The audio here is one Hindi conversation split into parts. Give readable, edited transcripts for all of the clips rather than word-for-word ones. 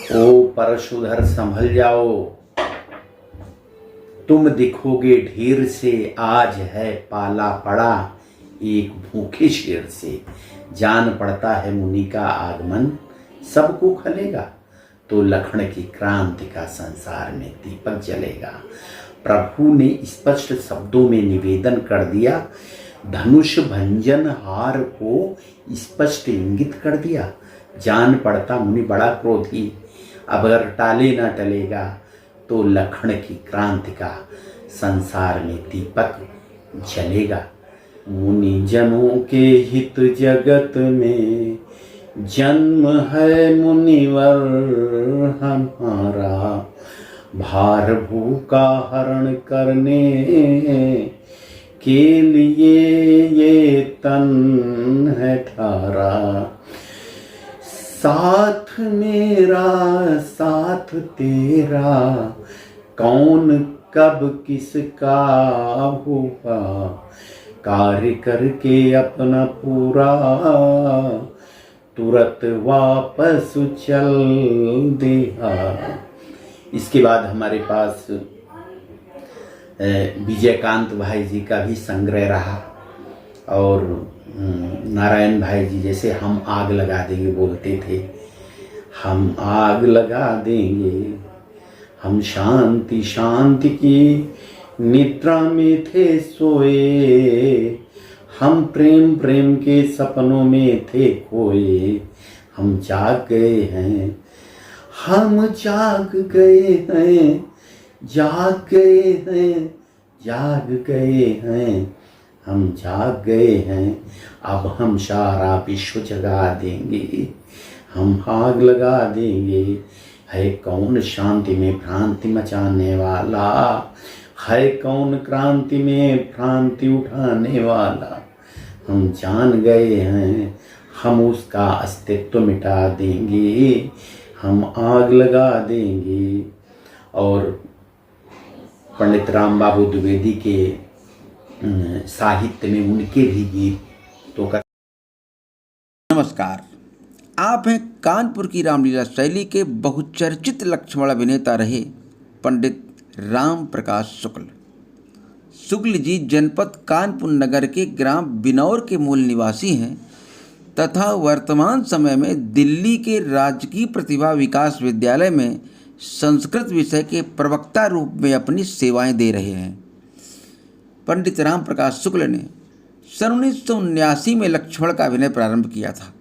ओ परशुधर संभल जाओ, तुम दिखोगे ढेर से, आज है पाला पड़ा एक भूखे शेर से। जान पड़ता है मुनि का आगमन, सबको खलेगा, तो लखन की क्रांति का संसार में दीपक जलेगा। प्रभु ने स्पष्ट शब्दों में निवेदन कर दिया, धनुष भंजन हार को स्पष्ट इंगित कर दिया। जान पड़ता मुनि बड़ा क्रोधी, अब अगर टाले ना टलेगा, तो लखन की क्रांति का संसार में दीपक जलेगा। मुनि जनों के हित जगत में जन्म है मुनिवर हमारा, भार भूखा हरण करने के लिए ये तन है ठारा। साथ मेरा साथ तेरा, कौन कब किसका होगा, कार्य करके अपना पूरा, तुरंत वापस चल दिया। इसके बाद हमारे पास विजयकांत भाई जी का भी संग्रह रहा, और नारायण भाई जी जैसे हम आग लगा देंगे बोलते थे, हम आग लगा देंगे, हम शांति शांति की निद्रा में थे सोए, हम प्रेम प्रेम के सपनों में थे खोए, हम जाग गए हैं, हम जाग गए हैं, जाग गए हैं, जाग गए हैं, हम जाग गए हैं, अब हम सारा विश्व जगा देंगे, हम आग लगा देंगे। है कौन शांति में भ्रांति मचाने वाला, है कौन क्रांति में भ्रांति उठाने वाला, हम जान गए हैं, हम उसका अस्तित्व मिटा देंगे, हम आग लगा देंगे। और पंडित राम बाबू द्विवेदी के साहित्य में उनके भी गीतों का। नमस्कार, आप हैं कानपुर की रामलीला शैली के बहुचर्चित लक्ष्मण अभिनेता रहे पंडित राम प्रकाश शुक्ल। शुक्ल जी जनपद कानपुर नगर के ग्राम बिनौर के मूल निवासी हैं तथा वर्तमान समय में दिल्ली के राजकीय प्रतिभा विकास विद्यालय में संस्कृत विषय के प्रवक्ता रूप में अपनी सेवाएं दे रहे हैं। पंडित राम प्रकाश शुक्ल ने सन 1979 में लक्ष्मण का अभिनय प्रारंभ किया था।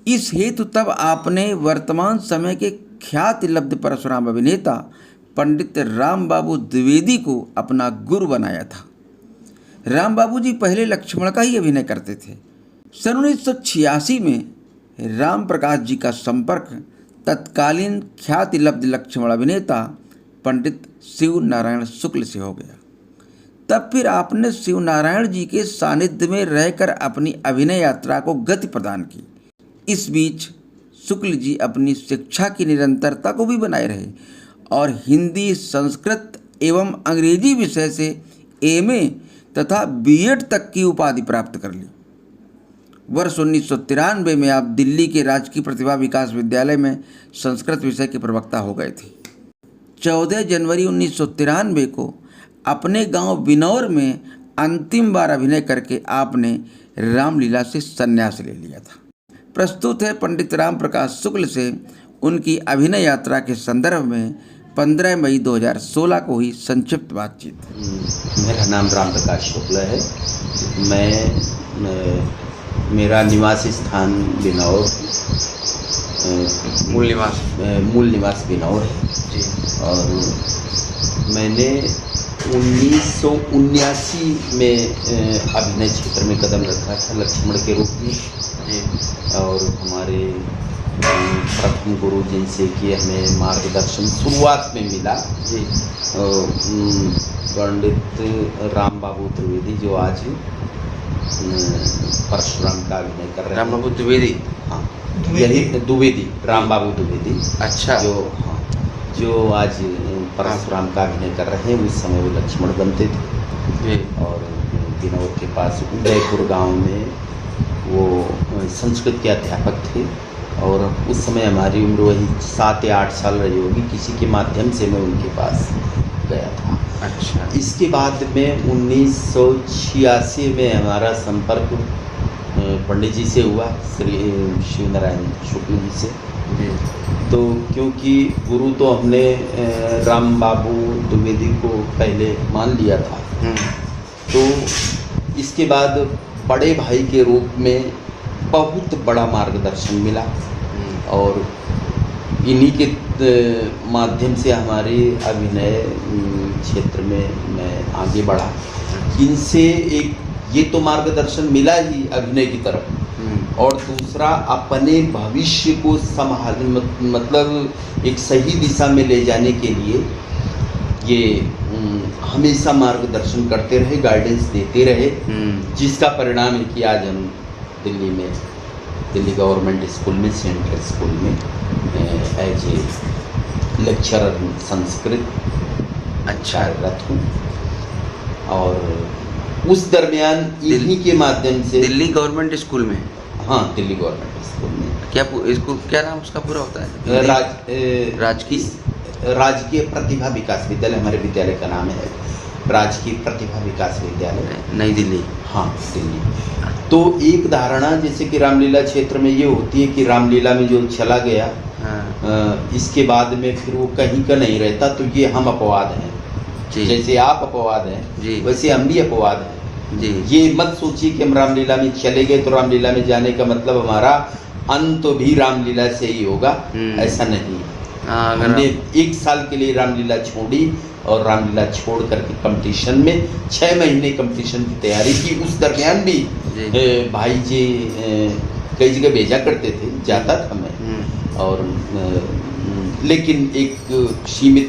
इस हेतु तब आपने वर्तमान समय के ख्याति लब्ध परशुराम अभिनेता पंडित राम बाबू द्विवेदी को अपना गुरु बनाया था। राम बाबू जी पहले लक्ष्मण का ही अभिनय करते थे। सन 1986 में राम प्रकाश जी का संपर्क तत्कालीन ख्याति लब्ध लक्ष्मण अभिनेता पंडित शिव नारायण शुक्ल से हो गया। तब फिर आपने शिव नारायण जी के सानिध्य में रहकर अपनी अभिनय यात्रा को गति प्रदान की। इस बीच शुक्ल जी अपनी शिक्षा की निरंतरता को भी बनाए रहे और हिंदी, संस्कृत एवं अंग्रेजी विषय से एमए तथा बीएड तक की उपाधि प्राप्त कर ली। वर्ष 1993 में आप दिल्ली के राजकीय प्रतिभा विकास विद्यालय में संस्कृत विषय के प्रवक्ता हो गए थे। 14 जनवरी 1993 को अपने गांव बिनौर में अंतिम बार अभिनय करके आपने रामलीला से संन्यास ले लिया था। प्रस्तुत है पंडित राम प्रकाश शुक्ल से उनकी अभिनय यात्रा के संदर्भ में 15 मई 2016 को हुई संक्षिप्त बातचीत। मेरा नाम राम प्रकाश शुक्ल है। मेरा निवास स्थान बिनौर, मूल निवास बिनौर है जी। और मैंने 1979 में अभिनय क्षेत्र में कदम रखा था लक्ष्मण के रूप में जी। और हमारे प्रथम गुरु जिनसे कि हमें मार्गदर्शन शुरुआत में मिला जी, पंडित राम बाबू द्विवेदी, जो आज परशुराम का अभिनय कर रहे हैं। राम बाबू द्विवेदी, हाँ, यही द्विवेदी, राम बाबू द्विवेदी। अच्छा। जो आज परशुराम का अभिनय कर रहे हैं, उस समय वो लक्ष्मण बनते थे। और बिनौर के पास उदयपुर गांव में वो संस्कृत के अध्यापक थे। और उस समय हमारी उम्र वही 7 या 8 साल रही होगी। किसी के माध्यम से मैं उनके पास गया था। अच्छा। इसके बाद में 1986 में हमारा संपर्क पंडित जी से हुआ, श्री शिव नारायण शुक्ल जी से। तो क्योंकि गुरु तो हमने राम बाबू द्विवेदी को पहले मान लिया था, तो इसके बाद बड़े भाई के रूप में बहुत बड़ा मार्गदर्शन मिला और इन्हीं के माध्यम से हमारे अभिनय क्षेत्र में मैं आगे बढ़ा। इनसे एक ये तो मार्गदर्शन मिला ही अभिनय की तरफ, और दूसरा अपने भविष्य को संभाल मतलब एक सही दिशा में ले जाने के लिए ये हमेशा मार्गदर्शन करते रहे, गाइडेंस देते रहे, जिसका परिणाम है कि आज हम दिल्ली गवर्नमेंट स्कूल में, सेंट्रल स्कूल में एज ए लेक्चरर संस्कृत कार्यरत हूँ। और उस दरमियान इन्हीं के माध्यम से दिल्ली गवर्नमेंट स्कूल में। हाँ, दिल्ली गवर्नमेंट स्कूल में। इसको क्या नाम उसका पूरा होता है? राजकीय प्रतिभा विकास विद्यालय, हमारे विद्यालय का नाम है राजकीय प्रतिभा विकास विद्यालय, नई दिल्ली। हाँ, दिल्ली। तो एक धारणा जैसे कि रामलीला क्षेत्र में ये होती है कि रामलीला में जो चला गया, इसके बाद में फिर वो कहीं का नहीं रहता, तो ये हम अपवाद हैं। जैसे आप अपवाद हैं, वैसे हम भी अपवाद हैं। ये मत सोचिए कि हम रामलीला में चले गए तो रामलीला में जाने का मतलब हमारा अंत भी रामलीला से ही होगा, ऐसा नहीं। हमने 1 साल के लिए रामलीला छोड़ी और रामलीला छोड़ करके कंपटीशन में 6 महीने कंपटीशन की तैयारी की। उस दरमियान भी भाई जी कई जगह भेजा करते थे, जाता था मैं, और लेकिन एक सीमित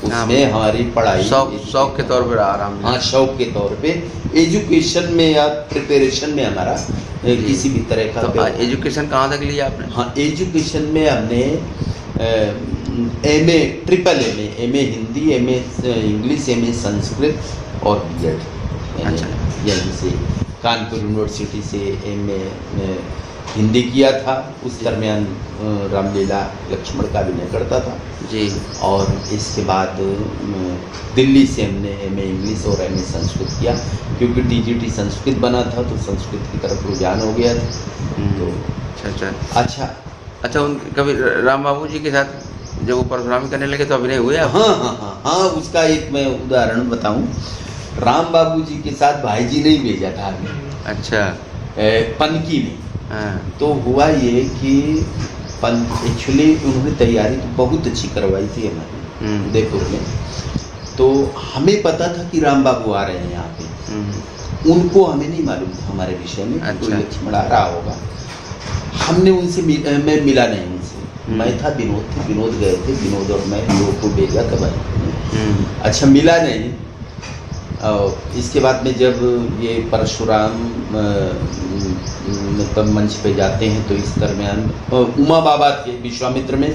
उसमें हमारी पढ़ाई शौक के तौर पर आराम। हाँ, शौक के तौर पे, एजुकेशन में या प्रिपरेशन में हमारा किसी भी तरह का। तो एजुकेशन कहाँ तक लिया आपने? हाँ, एजुकेशन में हमने MA, triple MA Hindi, MA English, MA Sanskrit और B.Ed। अच्छा। यहीं से कानपुर यूनिवर्सिटी से MA हिंदी किया था। उस दरमियान रामलीला लक्ष्मण का अभिनय करता था जी। और इसके बाद दिल्ली से हमने MA इंग्लिश और MA संस्कृत किया, क्योंकि TGT संस्कृत बना था तो संस्कृत की तरफ रुझान हो गया था। तो अच्छा, उन कभी राम बाबू जी के साथ जब वो परशुरामी करने लगे तो अभिनय हुए? हाँ, उसका एक मैं उदाहरण बताऊं। राम बाबू जी के साथ भाई जी ने ही भेजा था हमें। अच्छा। पनकी में। तो हुआ ये कि एक्चुअली उन्होंने तैयारी तो बहुत अच्छी करवाई थी हमारी उदयपुर में। तो हमें पता था कि राम बाबू आ रहे हैं यहाँ पे, उनको हमें नहीं मालूम था हमारे विषय में। अच्छा। लक्ष्मण आ रहा होगा, हमने उनसे मैं मिला नहीं उनसे। मैं था, विनोद गए थे, विनोद और मैं लोग को भेजा था भाई। अच्छा, मिला नहीं। और इसके बाद में जब ये परशुराम मतलब मंच पे जाते हैं तो इस दरमियान उमा बाबा थे विश्वामित्र में,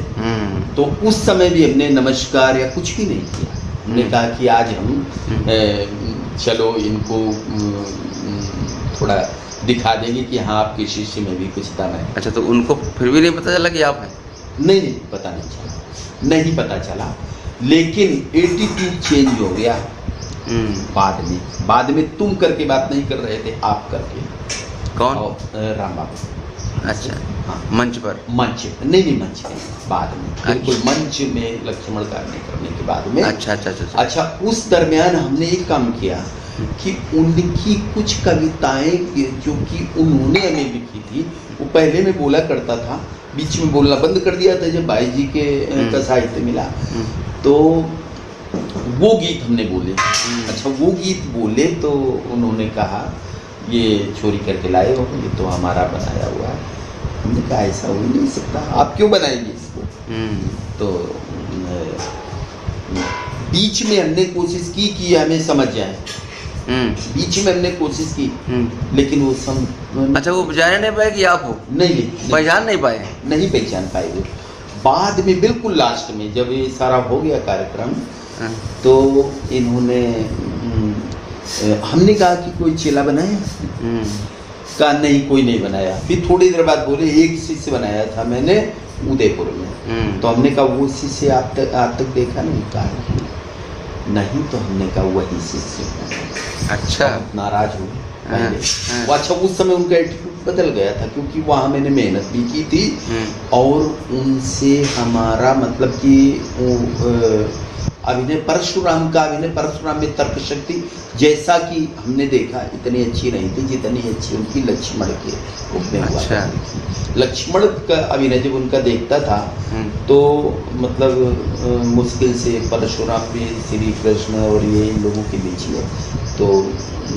तो उस समय भी हमने नमस्कार या कुछ भी नहीं किया। हमने कहा कि आज हम चलो इनको थोड़ा दिखा देंगे कि हाँ, आपके शिष्य में भी कुछ दम है। अच्छा, तो उनको फिर भी नहीं पता चला कि आप हैं? नहीं, नहीं पता चला, लेकिन एटीट्यूड चेंज हो गया। बाद में तुम करके बात नहीं कर रहे थे, आप करके। कौन? राम बाबू। अच्छा। हाँ, मंच पर? मंच नहीं, मंच में बाद में। बिल्कुल मंच में लक्ष्मण का अभिनय करने के बाद में। अच्छा, उस दरमियान हमने एक काम किया कि उनकी कुछ कविताएं जो कि उन्होंने हमें लिखी थी, वो पहले में बोला करता था, बीच में बोलना बंद कर दिया था जब भाई जी के का साहित्य मिला। तो वो गीत हमने बोले। अच्छा, वो गीत बोले तो उन्होंने कहा ये चोरी करके लाए हो, ये तो हमारा बनाया हुआ है। हमने कहा ऐसा हो नहीं सकता, आप क्यों बनाएंगे इसको? तो बीच में हमने कोशिश की कि हमें समझ जाए, बीच में हमने कोशिश की, लेकिन वो अच्छा, वो पहचान नहीं पाए कि आप हो? नहीं, पहचान नहीं पाए? नहीं पहचान पाए वो। बाद में बिल्कुल लास्ट में जब ये सारा हो गया कार्यक्रम, तो इन्होंने हमने कहा कि कोई चेला बनाए, का नहीं, कोई नहीं बनाया। फिर थोड़ी देर बाद बोले एक शिष्य बनाया था मैंने उदयपुर में। तो हमने कहा वो शिष्य आप तक देखा नहीं? कहा नहीं। तो हमने कहा वही शिष्य है। अच्छा। नाराज हुए पहले। वो अच्छा उस समय उनका एटीट्यूड बदल गया था, क्योंकि वहाँ मैंने मेहनत भी की थी और उनसे हमारा मतलब कि अभिनय परशुराम में तर्क शक्ति जैसा कि हमने देखा इतनी अच्छी नहीं थी जितनी अच्छी उनकी लक्ष्मण के रूप में हुआ। अच्छा। लक्ष्मण का अभिनय जब उनका देखता था तो मतलब मुश्किल से परशुराम भी श्री कृष्ण और ये इन लोगों के बीच ही है, तो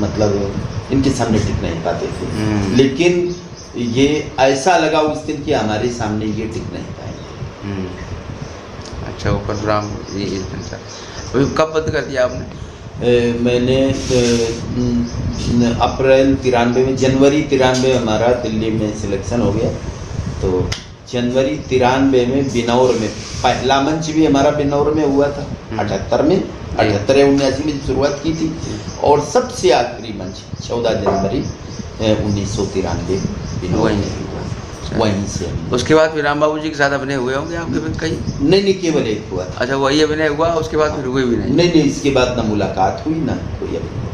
मतलब इनके सामने टिक नहीं पाते थे। लेकिन ये ऐसा लगा उस दिन कि हमारे सामने ये टिक नहीं पाएंगे। अच्छा, वो परशुराम ये कब बंद कर दिया आपने? मैंने अप्रैल 93 में, जनवरी 93 हमारा दिल्ली में सिलेक्शन हो गया। तो जनवरी 93 में बिनौर में पहला मंच भी हमारा बिनौर में हुआ था 78 में, 78 या 79 में शुरुआत की थी। और सबसे आखिरी मंच 14 जनवरी 1993 बिनौर में हुआ। वहीं से उसके बाद फिर राम बाबू जी के साथ अभिनय हुए होंगे आपके में कहीं? नहीं, केवल एक हुआ था। अच्छा, वही अभिनय हुआ, उसके बाद फिर हुए भी नहीं? नहीं, इसके बाद ना मुलाकात हुई ना कोई अभिनय।